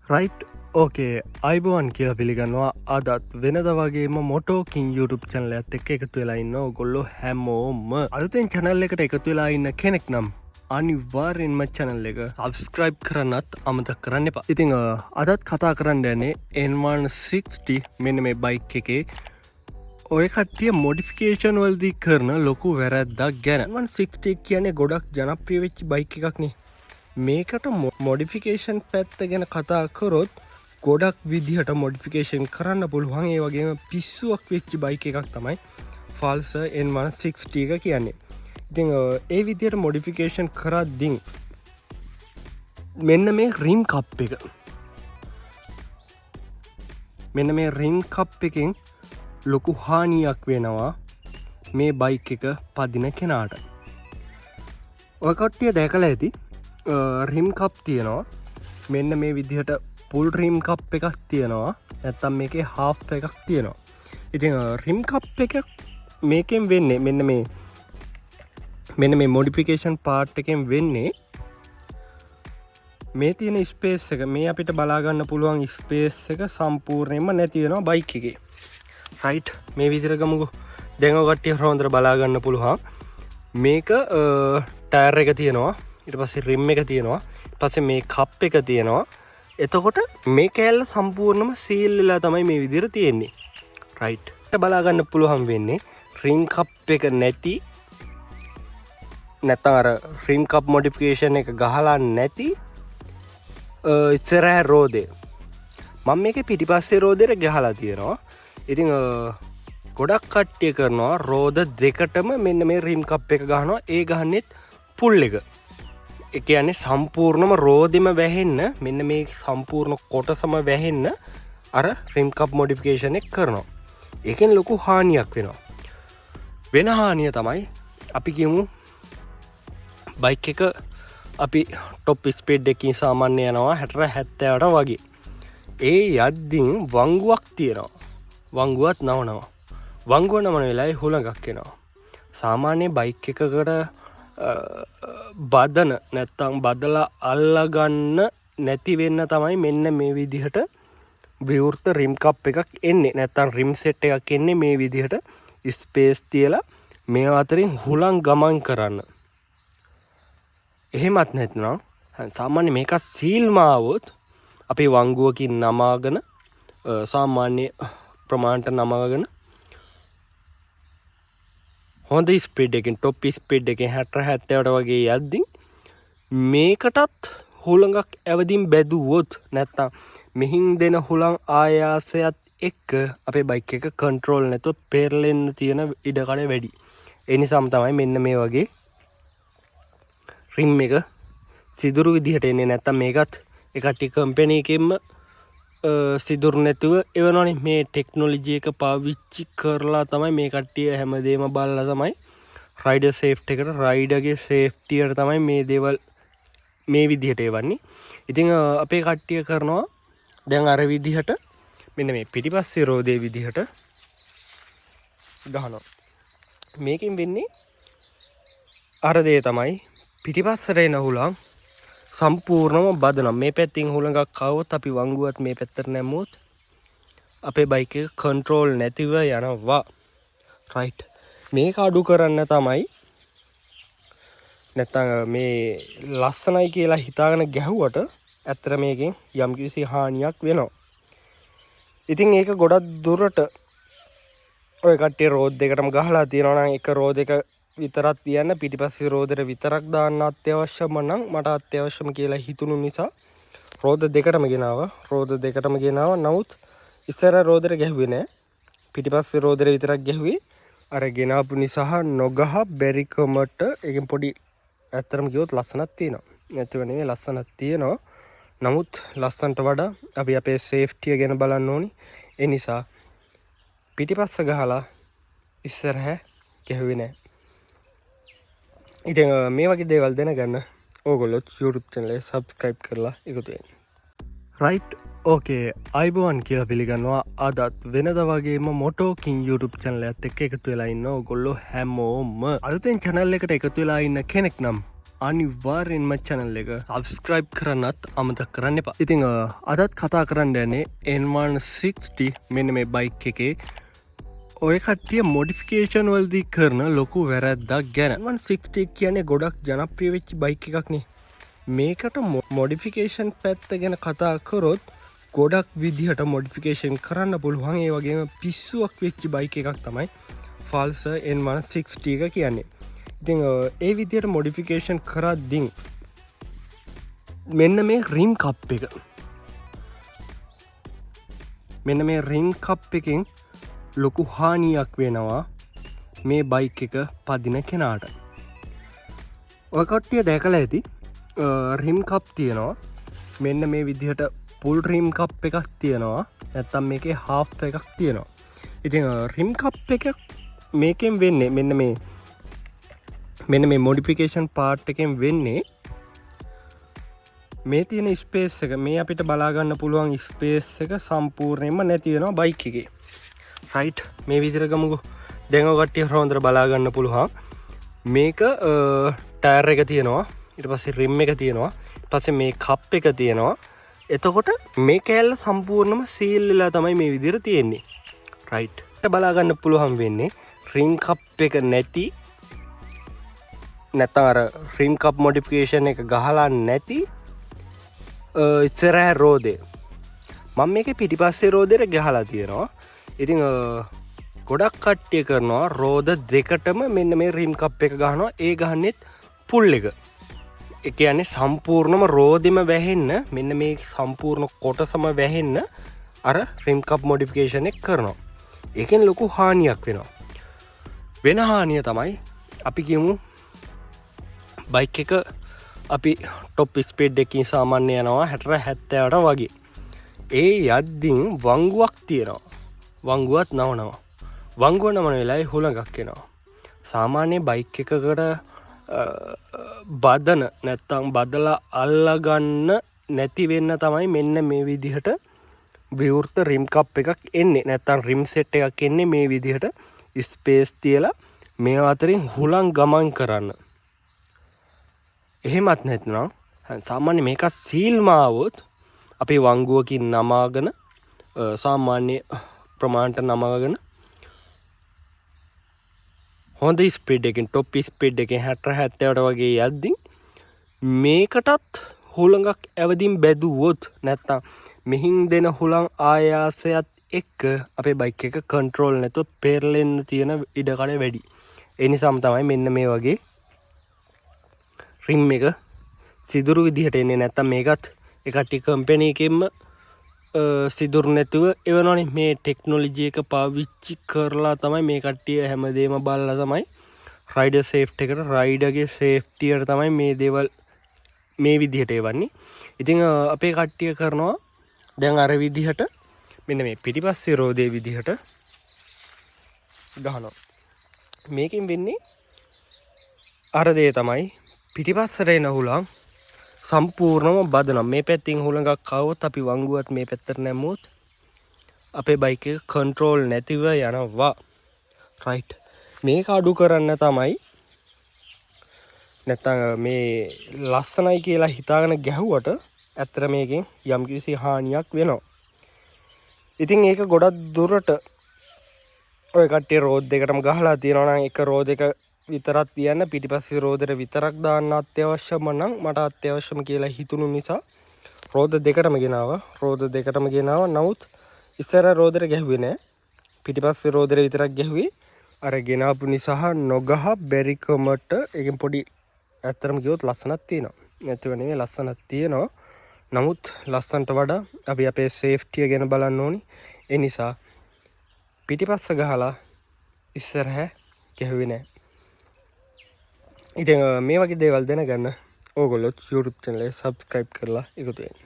Right ඕකේ අයිබෝවන් කියලා පිළිගන්නවා අදත් වෙනද වගේම මොටෝකින් YouTube චැනල ඇත් එක් එකතු වෙලා ඉන්න ඔගොල්ලො හැමෝම අලුතෙන් චැනල් එකට එකතු වෙලා ඉන්න කෙනෙක් නම් අනිවාර්යෙන්ම චැනල් එක සබස්ක්‍රයිබ් කරන්නත් අමතක් කරන්න එපා. ඉතිං අදත් කතා කරන්න යන්නේ N160 මෙන්න මේ බයික් එකේ ඔය කට්ටිය මොඩිෆිකේෂන් වල්දී කරන ලොකු වැරැද්දක් ගැන. N160 කියන්නේ ගොඩක් ජනප්‍රිය වෙච්ච බයික් එකක්නේ. මේකට මොඩිෆිකේෂන් පැත්ත ගැන කතා කරොත් ගොඩක් විදිහට මොඩිෆිකේෂන් කරන්න පුළුවන්. ඒ වගේම පිස්සුවක් වෙච්ච බයික් එකක් තමයි ෆාල්සර් N160 එක කියන්නේ. ඉතින් ඒ විදිහට මොඩිෆිකේෂන් කරද්දී මෙන්න මේ රිම් කප් එක මෙන්න මේ රිම් කප් එකෙන් ලොකු හානියක් වෙනවා මේ බයික් එක පදින කෙනාට. ඔය කට්ටිය දැකලා ඇති රිම් කප් තියෙනවා මෙන්න මේ විදිහට පුල් රිම් කප් එකක් තියෙනවා නැත්තම් මේකේ හාෆ් එකක් තියෙනවා. ඉතින් රිම් කප් එක මේකෙන් වෙන්නේ මෙන්න මේ මොඩිෆිකේෂන් පාර්ට් එකෙන් වෙන්නේ මේ තියෙන ස්පේස් එක මේ අපිට බලාගන්න පුළුවන් ස්පේස් එක සම්පූර්ණයෙන්ම නැති වෙනවා බයික් එකේ. රයිට් මේ විදිහට ගමුකෝ. දැන් ඔය කට්ටිය හොඳට බලාගන්න පුළුවන් මේක ටයර් එක තියෙනවා ඊට පස්සේ රිම් එක තියෙනවා ඊට පස්සේ මේ කප් එක තියෙනවා. එතකොට මේ කෑල්ල සම්පූර්ණයෙන්ම සීල් වෙලා තමයි මේ විදිහට තියෙන්නේ. රයිට් බලා ගන්න පුළුවන් වෙන්නේ රිම් කප් එක නැති නැත්නම් අර රිම් කප් මොඩිෆිකේෂන් එක ගහලා නැති ඉස්සරහ රෝදේ. මම මේකේ පිටිපස්සේ රෝදේට ගහලා තියෙනවා. ඉතින් ගොඩක් කට්ටිය කරනවා රෝද දෙකටම මෙන්න මේ රිම් කප් එක ගහනවා. ඒ ගහන්නෙත් පුල් එක. ඒ කියන්නේ සම්පූර්ණම රෝදෙම වැහෙන්න මෙන්න මේ සම්පූර්ණ කොටසම වැහෙන්න අර රිම් කප් මොඩිෆිකේෂන් එක කරනවා. ඒකෙන් ලොකු හානියක් වෙනවා. වෙන හානිය තමයි අපි කියමු බයික් එක අපි টොප් ස්පීඩ් එකකින් සාමාන්‍ය යනවා 60 70ට වගේ. ඒ යද්දී වංගුවක් තියෙනවා. වංගුවත් නවනවා. වංගුව නමන වෙලාවේ හුලඟක් එනවා. සාමාන්‍ය බයික් එකකට බදන නැත්තම් බදලා අල්ලගන්න නැති වෙන්න තමයි මෙන්න මේ විදිහට විවෘත රිම් කප් එකක් එන්නේ. නැත්තම් රිම් සෙට් එකක් එන්නේ මේ විදිහට ස්පේස් තියලා මේ අතරින් හුලං ගමන් කරන්න. එහෙමත් නැත්නම් සාමාන්‍ය මේක සීල්ම ආවොත් අපි වංගුවකින් නමාගෙන සාමාන්‍ය ප්‍රමාණයට නමාගෙන හොඳ ස්පීඩ් එකෙන් টොප් ස්පීඩ් එකෙන් 60 70ට වගේ යද්දී මේකටත් හුලඟක් ඇවදින් බැදුවොත් නැත්තම් මෙහින් දෙන හුලං ආයාසයත් එක්ක අපේ බයික් එක කන්ට්‍රෝල් නැතුව පෙරලෙන්න තියෙන ඉඩකඩ වැඩි. ඒ නිසාම තමයි මෙන්න මේ වගේ රිම් එක සිදුරු විදිහට එන්නේ. නැත්තම් මේකත් එකටි කම්පැනි එකෙන්ම සිදුරු නැතුව එවනවනේ. මේ ටෙක්නොලොජි එක පාවිච්චි කරලා තමයි මේ කට්ටිය හැමදේම බලලා තමයි රයිඩර් සේෆ්ටි එකට රයිඩර්ගේ සේෆ්ටියට තමයි මේ දේවල් මේ විදිහට එවන්නේ. ඉතින් අපේ කට්ටිය කරනවා දැන් අර විදිහට මෙන්න මේ පිටිපස්සේ රෝදේ විදිහට ගහනවා. මේකෙන් වෙන්නේ අර දේ තමයි පිටිපස්සට එන හුලං සම්පූර්ණම බදනම්. මේ පැත්තින් හුලඟක් ආවොත් අපි වංගුවත් මේ පැත්තට නැමුවොත් අපේ බයික් එක කන්ට්‍රෝල් නැතිව යනවා. රයිට් මේක අඩු කරන්න තමයි නැත්තම් මේ ලස්සනයි කියලා හිතාගෙන ගැහුවට ඇත්තට මේකෙන් යම්කිසි හානියක් වෙනවා. ඉතින් ඒක ගොඩක් දුරට ඔය කට්ටිය රෝඩ් දෙකටම ගහලා තියෙනවා නම් එක රෝඩ් එක විතරක් තියන්න පිටිපස්සේ රෝදෙට විතරක් දාන්න අත්‍යවශ්‍යම නම් මට අත්‍යවශ්‍යම කියලා හිතුණු නිසා රෝද දෙකටම ගෙනාවා. නමුත් ඉස්සර රෝදෙට ගැහුවේ නෑ. පිටිපස්සේ රෝදෙට විතරක් ගැහුවේ. අර ගෙනාපු නිසා නොගහ බැරිකමට ඒකෙන් පොඩි ඇත්තටම කිව්වොත් ලස්සනක් තියෙනවා. නැතිව නෙමෙයි ලස්සනක් තියෙනවා. නමුත් ලස්සනට වඩා අපි අපේ සේෆ්ටිය ගැන බලන්න ඕනි. ඒ නිසා පිටිපස්ස ගහලා ඉස්සරහ ගැහුවේ නෑ. ඉතින් මේ වගේ දේවල් දැනගන්න ඕගොල්ලොත් YouTube channel එක subscribe කරලා එකතු වෙන්න. රයිට් ඕකේ අයිබෝවන් කියලා පිළිගන්නවා අදත් වෙනද වගේම මොටෝකින් YouTube channel එකත් එක්ක එකතු වෙලා ඉන්න ඕගොල්ලෝ හැමෝම. අලුතෙන් channel එකට එකතු වෙලා ඉන්න කෙනෙක් නම් අනිවාර්යෙන්ම channel එක subscribe කරන්නත් අමතක කරන්න එපා. ඉතින් අදත් කතා කරන්න යන්නේ N160 මෙන්න මේ බයික් එකේ ඔය කට්ටිය මොඩිෆිකේෂන් වලදී කරන ලොකු වැරැද්දක් ගැන. N160 කියන්නේ ගොඩක් ජනප්‍රිය වෙච්ච බයික් එකක් නේ. මේකට මොඩිෆිකේෂන් පැත්ත ගැන කතා කරොත් ගොඩක් විදිහට මොඩිෆිකේෂන් කරන්න පුළුවන්. ඒ වගේම පිස්සුවක් වෙච්ච බයික් එකක් තමයි Pulsar N160 එක කියන්නේ. ඉතින් ඒ විදිහට මොඩිෆිකේෂන් කරද්දී මෙන්න මේ රිම් කප් එක මෙන්න මේ රිම් කප් එකෙන් ලොකු හානියක් වෙනවා මේ බයික් එක පදින කෙනාට. ඔය කට්ටිය දැකලා ඇති රිම් කප් තියෙනවා. මෙන්න මේ විදිහට පුල් රිම් කප් එකක් තියෙනවා. නැත්තම් මේකේ හාෆ් එකක් තියෙනවා. ඉතින් රිම් කප් එක මේකෙන් වෙන්නේ මෙන්න මේ මොඩිෆිකේෂන් පාර්ට් එකෙන් වෙන්නේ මේ තියෙන ස්පේස් එක මේ අපිට බලා ගන්න පුළුවන් ස්පේස් එක සම්පූර්ණයෙන්ම නැති වෙනවා බයික් එකේ. රයිට් මේ විදිහට ගමුකෝ. දැන් ඔය කට්ටිය හොඳට බලා ගන්න පුළුවන්. මේක ටයර් එක තියෙනවා. ඊට පස්සේ රිම් එක තියෙනවා. ඊට පස්සේ මේ කප් එක තියෙනවා. එතකොට මේ කෑල්ල සම්පූර්ණයෙන්ම සීල් වෙලා තමයි මේ විදිහට තියෙන්නේ. රයිට්. බලා ගන්න පුළුවන් වෙන්නේ රිම් කප් එක නැති නැත්නම් අර රිම් කප් මොඩිෆිකේෂන් එක ගහලා නැති ඉස්සරහ රෝදේ. මම මේකේ පිටිපස්සේ රෝදේට ගහලා තියෙනවා. ඉතින් ගොඩක් කට්ටිය කරනවා රෝද දෙකටම මෙන්න මේ රිම් කප් එක ගහනවා. ඒ ගහන්නෙත් පුල් එක. ඒ කියන්නේ සම්පූර්ණම රෝදෙම වැහෙන්න මෙන්න මේ සම්පූර්ණ කොටසම වැහෙන්න අර රිම් කප් මොඩිෆිකේෂන් එක කරනවා. ඒකෙන් ලොකු හානියක් වෙනවා. වෙන හානිය තමයි අපි කියමු බයික් එක අපි ටොප් ස්පීඩ් එකකින් සාමාන්‍ය යනවා 60 70ට වගේ. ඒ යද්දින් වංගුවක් තියෙනවා. වංගුවත් නවනවා. වංගුව නමන වෙලාවේ හුලඟක් එනවා. සාමාන්‍ය බයික් එකකට බදන නැත්තම් බදලා අල්ලගන්න නැති වෙන්න තමයි මෙන්න මේ විදිහට විවෘත රිම් කප් එකක් එන්නේ. නැත්තම් රිම් සෙට් එකක් එන්නේ මේ විදිහට ස්පේස් තියලා මේ අතරින් හුලං ගමන් කරන්න. එහෙමත් නැත්නම් සාමාන්‍ය මේක සීල්ම ආවොත් අපි වංගුවකින් නමාගෙන සාමාන්‍ය ප්‍රමාණයට නමාගෙන හොඳ ස්පීඩ් එකකින් ටොප් ස්පීඩ් එකකින් 60 70ට වගේ යද්දී මේකටත් හුලඟක් ඇවදින් බැදුවොත් නැත්තම් මෙහින් දෙන හුලං ආයාසයත් එක්ක අපේ බයික් එක කන්ට්‍රෝල් නැතුව පෙරලෙන්න තියෙන ඉඩකඩ වැඩි. ඒ නිසාම තමයි මෙන්න මේ වගේ රිම් එක සිදුරු විදිහට එන්නේ. නැත්තම් මේකත් එකටි කම්පැනි එකෙන්ම සිදුරු නැතුව එවනවනේ. මේ ටෙක්නොලොජි එක පාවිච්චි කරලා තමයි මේ කට්ටිය හැමදේම බලලා තමයි රයිඩර් සේෆ්ටි එකට රයිඩර්ගේ සේෆ්ටියට තමයි මේ දේවල් මේ විදිහට එවන්නේ. ඉතින් අපේ කට්ටිය කරනවා දැන් අර විදිහට මෙන්න මේ පිටිපස්සේ රෝදේ විදිහට ගහනවා. මේකෙන් වෙන්නේ අර දේ තමයි පිටිපස්සට එන හුලං සම්පූර්ණම බදනවා. මේ පැත්තෙන් හුලඟක් ආවොත් අපි වංගුවත් මේ පැත්තට නැමුවොත් අපේ බයික් එක කන්ට්‍රෝල් නැතිව යනවා. රයිට්. මේක අඩු කරන්න තමයි නැත්තම් මේ ලස්සනයි කියලා හිතාගෙන ගැහුවට ඇත්තට මේකෙන් යම්කිසි හානියක් වෙනවා. ඉතින් ඒක ගොඩක් දුරට ඔය කට්ටිය රෝඩ් දෙකටම ගහලා තියෙනවා නම් එක රෝඩ් එක විතරක් තියන්න පිටිපස්සේ රෝදෙට විතරක් දාන්න අත්‍යවශ්‍යම නම් මට අත්‍යවශ්‍යම කියලා හිතුණු නිසා රෝද දෙකටම ගෙනාවා. රෝද දෙකටම ගෙනාවා. නමුත් ඉස්සර රෝදෙට ගැහුවේ නෑ. පිටිපස්සේ රෝදෙට විතරක් ගැහුවේ. අර ගෙනාපු නිසා නොගහ බැරිකමට ඒකෙන් පොඩි ඇත්තටම කිව්වොත් ලස්සනක් තියෙනවා. නැතිව නෙමෙයි ලස්සනක් තියෙනවා. නමුත් ලස්සනට වඩා අපි අපේ සේෆ්ටිය ගැන බලන්න ඕනි. ඒ නිසා පිටිපස්ස ගහලා ඉස්සරහ ගැහුවේ නෑ. ඉතින් මේ වගේ දේවල් දැනගන්න ඕගොල්ලෝ YouTube channel එක subscribe කරලා එකතු වෙන්න.